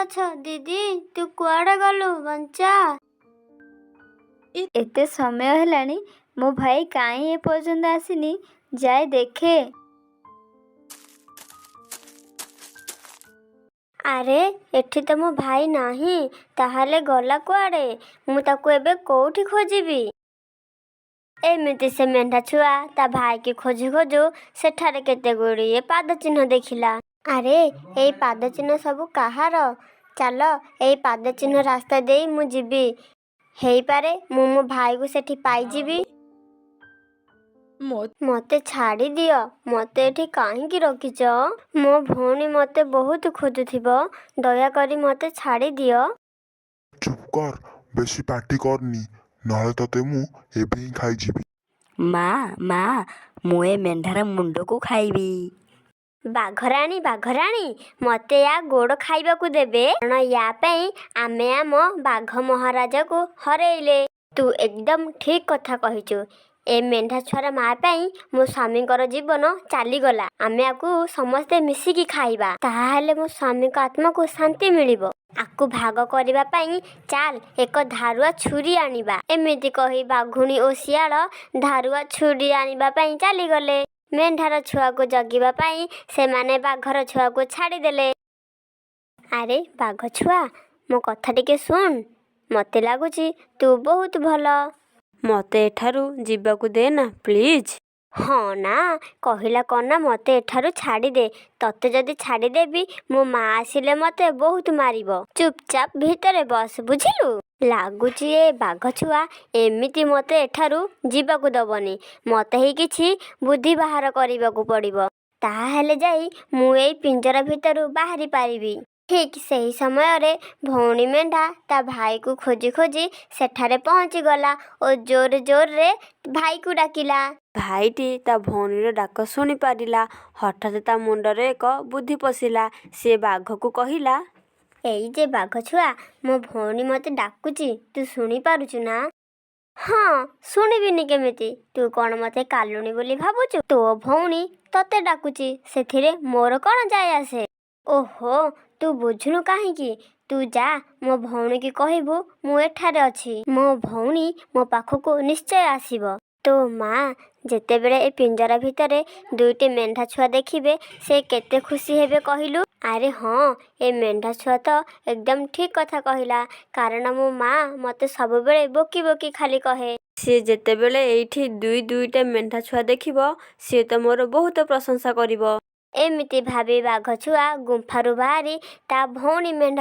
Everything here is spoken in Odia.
ଅଛ ଦିଦି? ତୁ କୁଆଡ଼େ ଗଲୁ ବଞ୍ଚା? ଏତେ ସମୟ ହେଲାଣି, ମୋ ଭାଇ କାହିଁ ଏପର୍ଯ୍ୟନ୍ତ ଆସିନି? ଯାଏ ଦେଖେ। ଆରେ ଏଠି ତ ମୋ ଭାଇ ନାହିଁ, ତାହେଲେ ଗଲା କୁଆଡ଼େ? ମୁଁ ତାକୁ ଏବେ କୋଉଠି ଖୋଜିବି? ଏମିତି ସେ ମେଣ୍ଢା ଛୁଆ ତା ଭାଇକି ଖୋଜୁ ଖୋଜୁ ସେଠାରେ କେତେ ଗୁଡ଼ିଏ ପାଦ ଚିହ୍ନ ଦେଖିଲା। ଆରେ ଏଇ ପାଦ ଚିହ୍ନ ସବୁ କାହାର? ଚାଲ ଏଇ ପାଦ ଚିହ୍ନ ରାସ୍ତା ଦେଇ ମୁଁ ଯିବି। ହେଇପାରେ ମୁଁ ମୋ ଭାଇକୁ ସେଠି ପାଇଯିବି। ମତେ ଛାଡ଼ି ଦିଅ। ମତେ ଏଠି କାହିଁକି ରଖିଛ? ମୋ ଭଉଣୀ ମତେ ବହୁତ ଖୋଜୁଥିବ। ଦୟାକରି ମତେ ଛାଡ଼ି ଦିଅ। ଚୁପ୍ କର, ବେଶୀ ପାଟି କରନି, ନହେଲେ ତତେ ମୁଁ ଏବେ ହିଁ ଖାଇଯିବି। ମା ମୁଁ ଏ ମେଣ୍ଢାର ମୁଣ୍ଡକୁ ଖାଇବି। ବାଘରାଣୀ ବାଘରାଣୀ, ମତେ ୟା ଗୋଡ଼ ଖାଇବାକୁ ଦେବେ, କାରଣ ୟା ପାଇଁ ଆମେ ଆମ ବାଘ ମହାରାଜାକୁ ହରେଇଲେ। ତୁ ଏକଦମ ଠିକ୍ କଥା କହିଛୁ। ଏ ମେଣ୍ଢା ଛୁଆର ମା ପାଇଁ ମୋ ସ୍ୱାମୀଙ୍କର ଜୀବନ ଚାଲିଗଲା। ଆମେ ଆକୁ ସମସ୍ତେ ମିଶିକି ଖାଇବା, ତାହେଲେ ମୋ ସ୍ୱାମୀଙ୍କ ଆତ୍ମାକୁ ଶାନ୍ତି ମିଳିବ। ଆକୁ ଭାଗ କରିବା ପାଇଁ ଚାଲ ଏକ ଧାରୁଆ ଛୁରୀ ଆଣିବା। ଏମିତି କହି ବାଘୁଣୀ ଓ ଶିଆଳ ଧାରୁଆ ଛୁରୀ ଆଣିବା ପାଇଁ ଚାଲିଗଲେ। ମେଣ୍ଢାର ଛୁଆକୁ ଜଗିବା ପାଇଁ ସେମାନେ ବାଘର ଛୁଆକୁ ଛାଡ଼ିଦେଲେ। ଆରେ ବାଘ ଛୁଆ, ମୋ କଥା ଟିକେ ଶୁଣ। ମତେ ଲାଗୁଛି ତୁ ବହୁତ ଭଲ। ମତେ ଏଠାରୁ ଯିବାକୁ ଦେ ନା ପ୍ଲିଜ୍। ହଁ ନା, କହିଲା କନା ମତେ ଏଠାରୁ ଛାଡ଼ିଦେ। ତତେ ଯଦି ଛାଡ଼ିଦେବି ମୋ ମା ଆସିଲେ ମତେ ବହୁତ ମାରିବ। ଚୁପଚାପ ଭିତରେ ବସ, ବୁଝିଲୁ? ଲାଗୁଛି ଏ ବାଘ ଛୁଆ ଏମିତି ମତେ ଏଠାରୁ ଯିବାକୁ ଦବନି। ମତେ ହିଁ କିଛି ବୁଦ୍ଧି ବାହାର କରିବାକୁ ପଡ଼ିବ, ତାହେଲେ ଯାଇ ମୁଁ ଏଇ ପିଞ୍ଜରା ଭିତରୁ ବାହାରି ପାରିବି। ଠିକ୍ ସେହି ସମୟରେ ଭଉଣୀ ମେଣ୍ଢା ତା ଭାଇକୁ ଖୋଜି ଖୋଜି ସେଠାରେ ପହଞ୍ଚିଗଲା ଓ ଜୋରରେ ଜୋରରେ ଭାଇକୁ ଡାକିଲା। ଭାଇଟି ତା ଭଉଣୀର ଡାକ ଶୁଣି ପାରିଲା। ହଠାତ୍ ତା ମୁଣ୍ଡରେ ଏକ ବୁଦ୍ଧି ପଶିଲା। ସେ ବାଘକୁ କହିଲା, ଏଇ ଯେ ବାଘ ଛୁଆ, ମୋ ଭଉଣୀ ମତେ ଡାକୁଛି, ତୁ ଶୁଣି ପାରୁଛୁ ନା? ହଁ, ଶୁଣିବିନି କେମିତି? ତୁ କ'ଣ ମତେ କାଲୁଣୀ ବୋଲି ଭାବୁଛୁ? ତୋ ଭଉଣୀ ତତେ ଡାକୁଛି, ସେଥିରେ ମୋର କ'ଣ ଯାଏ ଆସେ? ଓହୋ, ତୁ ବୁଝୁନୁ କାହିଁକି? ତୁ ଯା ମୋ ଭଉଣୀକି କହିବୁ ମୁଁ ଏଠାରେ ଅଛି। ମୋ ଭଉଣୀ ମୋ ପାଖକୁ ନିଶ୍ଚୟ ଆସିବ। ତୋ ମା ଯେତେବେଳେ ଏ ପିଞ୍ଜରା ଭିତରେ ଦୁଇଟି ମେଣ୍ଢା ଛୁଆ ଦେଖିବେ, ସେ କେତେ ଖୁସି ହେବେ କହିଲୁ? ଆରେ ହଁ, ଏ ମେଣ୍ଢା ଛୁଆ ତ ଏକଦମ ଠିକ୍ କଥା କହିଲା, କାରଣ ମୋ ମା ମତେ ସବୁବେଳେ ବୋକି ବୋକି ଖାଲି କହେ। ସିଏ ଯେତେବେଳେ ଏଇଠି ଦୁଇଟା ମେଣ୍ଢା ଛୁଆ ଦେଖିବ, ସିଏ ତ ମୋର ବହୁତ ପ୍ରଶଂସା କରିବ। ଏମିତି ଭାବି ବାଘ ଛୁଆ ଗୁମ୍ଫାରୁ ବାହାରି ତା ଭଉଣୀ ମେଣ୍ଢା